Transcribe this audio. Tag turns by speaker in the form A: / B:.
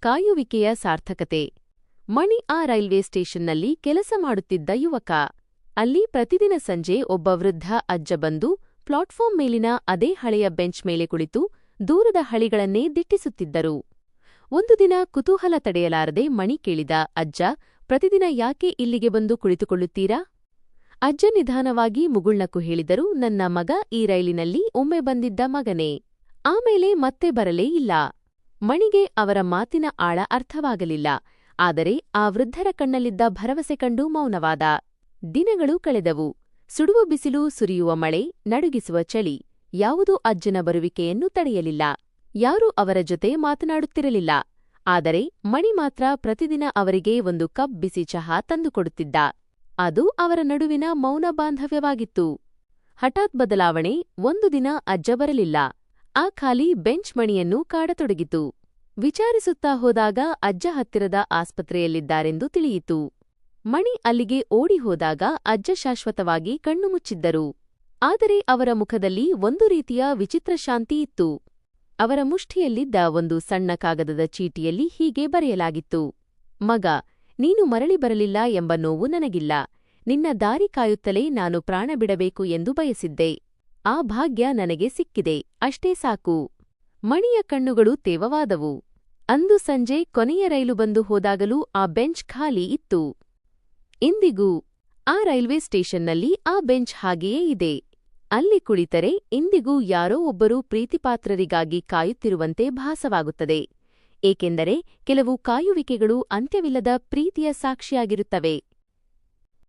A: ಕಾಯುವಿಕೆಯ ಸಾರ್ಥಕತೆ. ಮಣಿ ಆ ರೈಲ್ವೆ ಸ್ಟೇಷನ್ನಲ್ಲಿ ಕೆಲಸ ಮಾಡುತ್ತಿದ್ದ ಯುವಕ. ಅಲ್ಲಿ ಪ್ರತಿದಿನ ಸಂಜೆ ಒಬ್ಬ ವೃದ್ಧ ಅಜ್ಜ ಬಂದು ಪ್ಲಾಟ್ಫಾರ್ಮ್ ಮೇಲಿನ ಅದೇ ಹಳೆಯ ಬೆಂಚ್ ಮೇಲೆ ಕುಳಿತು ದೂರದ ಹಳಿಗಳನ್ನೇ ದಿಟ್ಟಿಸುತ್ತಿದ್ದರು. ಒಂದು ದಿನ ಕುತೂಹಲ ತಡೆಯಲಾರದೆ ಮಣಿ ಕೇಳಿದ, ಅಜ್ಜ, ಪ್ರತಿದಿನ ಯಾಕೆ ಇಲ್ಲಿಗೆ ಬಂದು ಕುಳಿತುಕೊಳ್ಳುತ್ತೀರಾ? ಅಜ್ಜ ನಿಧಾನವಾಗಿ ಮುಗುಳ್ನಕ್ಕು ಹೇಳಿದರು, ನನ್ನ ಮಗ ಈ ರೈಲಿನಲ್ಲಿ ಒಮ್ಮೆ ಬಂದಿದ್ದ ಮಗನೇ. ಆಮೇಲೆ ಮತ್ತೆ ಬರಲೇ ಇಲ್ಲ. ಮಣಿಗೆ ಅವರ ಮಾತಿನ ಆಳ ಅರ್ಥವಾಗಲಿಲ್ಲ. ಆದರೆ ಆ ವೃದ್ಧರ ಕಣ್ಣಲ್ಲಿದ್ದ ಭರವಸೆ ಕಂಡು ಮೌನವಾದ. ದಿನಗಳು ಕಳೆದವು. ಸುಡುವ ಬಿಸಿಲು, ಸುರಿಯುವ ಮಳೆ, ನಡುಗಿಸುವ ಚಳಿ ಯಾವುದೂ ಅಜ್ಜನ ಬರುವಿಕೆಯನ್ನು ತಡೆಯಲಿಲ್ಲ. ಯಾರೂ ಅವರ ಜೊತೆ ಮಾತನಾಡುತ್ತಿರಲಿಲ್ಲ. ಆದರೆ ಮಣಿ ಮಾತ್ರ ಪ್ರತಿದಿನ ಅವರಿಗೆ ಒಂದು ಕಪ್ ಬಿಸಿ ಚಹಾ ತಂದುಕೊಡುತ್ತಿದ್ದ. ಅದು ಅವರ ನಡುವಿನ ಮೌನ ಬಾಂಧವ್ಯವಾಗಿತ್ತು. ಹಠಾತ್ ಬದಲಾವಣೆ. ಒಂದು ದಿನ ಅಜ್ಜ ಬರಲಿಲ್ಲ. ಆ ಖಾಲಿ ಬೆಂಚ್ ಮಣಿಯನ್ನು ಕಾಡತೊಡಗಿತು. ವಿಚಾರಿಸುತ್ತಾ ಹೋದಾಗ ಅಜ್ಜ ಹತ್ತಿರದ ಆಸ್ಪತ್ರೆಯಲ್ಲಿದ್ದಾರೆಂದು ತಿಳಿಯಿತು. ಮಣಿ ಅಲ್ಲಿಗೆ ಓಡಿ ಹೋದಾಗ ಅಜ್ಜ ಶಾಶ್ವತವಾಗಿ ಕಣ್ಣು ಮುಚ್ಚಿದ್ದರು. ಆದರೆ ಅವರ ಮುಖದಲ್ಲಿ ಒಂದು ರೀತಿಯ ವಿಚಿತ್ರ ಶಾಂತಿ ಇತ್ತು. ಅವರ ಮುಷ್ಟಿಯಲ್ಲಿದ್ದ ಒಂದು ಸಣ್ಣ ಕಾಗದದ ಚೀಟಿಯಲ್ಲಿ ಹೀಗೆ ಬರೆಯಲಾಗಿತ್ತು, ಮಗ, ನೀನು ಮರಳಿ ಬರಲಿಲ್ಲ ಎಂಬ ನೋವು ನನಗಿಲ್ಲ. ನಿನ್ನ ದಾರಿ ಕಾಯುತ್ತಲೇ ನಾನು ಪ್ರಾಣ ಬಿಡಬೇಕು ಎಂದು ಬಯಸಿದ್ದೆ. ಆ ಭಾಗ್ಯ ನನಗೆ ಸಿಕ್ಕಿದೆ, ಅಷ್ಟೇ ಸಾಕು. ಮಣಿಯ ಕಣ್ಣುಗಳು ತೇವವಾದವು. ಅಂದು ಸಂಜೆ ಕೊನೆಯ ರೈಲು ಬಂದು ಹೋದಾಗಲೂ ಆ ಬೆಂಚ್ ಖಾಲಿ ಇತ್ತು. ಇಂದಿಗೂ ಆ ರೈಲ್ವೆ ಸ್ಟೇಷನ್ನಲ್ಲಿ ಆ ಬೆಂಚ್ ಹಾಗೆಯೇ ಇದೆ. ಅಲ್ಲಿ ಕುಳಿತರೆ ಇಂದಿಗೂ ಯಾರೋ ಒಬ್ಬರು ಪ್ರೀತಿಪಾತ್ರರಿಗಾಗಿ ಕಾಯುತ್ತಿರುವಂತೆ ಭಾಸವಾಗುತ್ತದೆ. ಏಕೆಂದರೆ ಕೆಲವು ಕಾಯುವಿಕೆಗಳು ಅಂತ್ಯವಿಲ್ಲದ ಪ್ರೀತಿಯ ಸಾಕ್ಷಿಯಾಗಿರುತ್ತವೆ.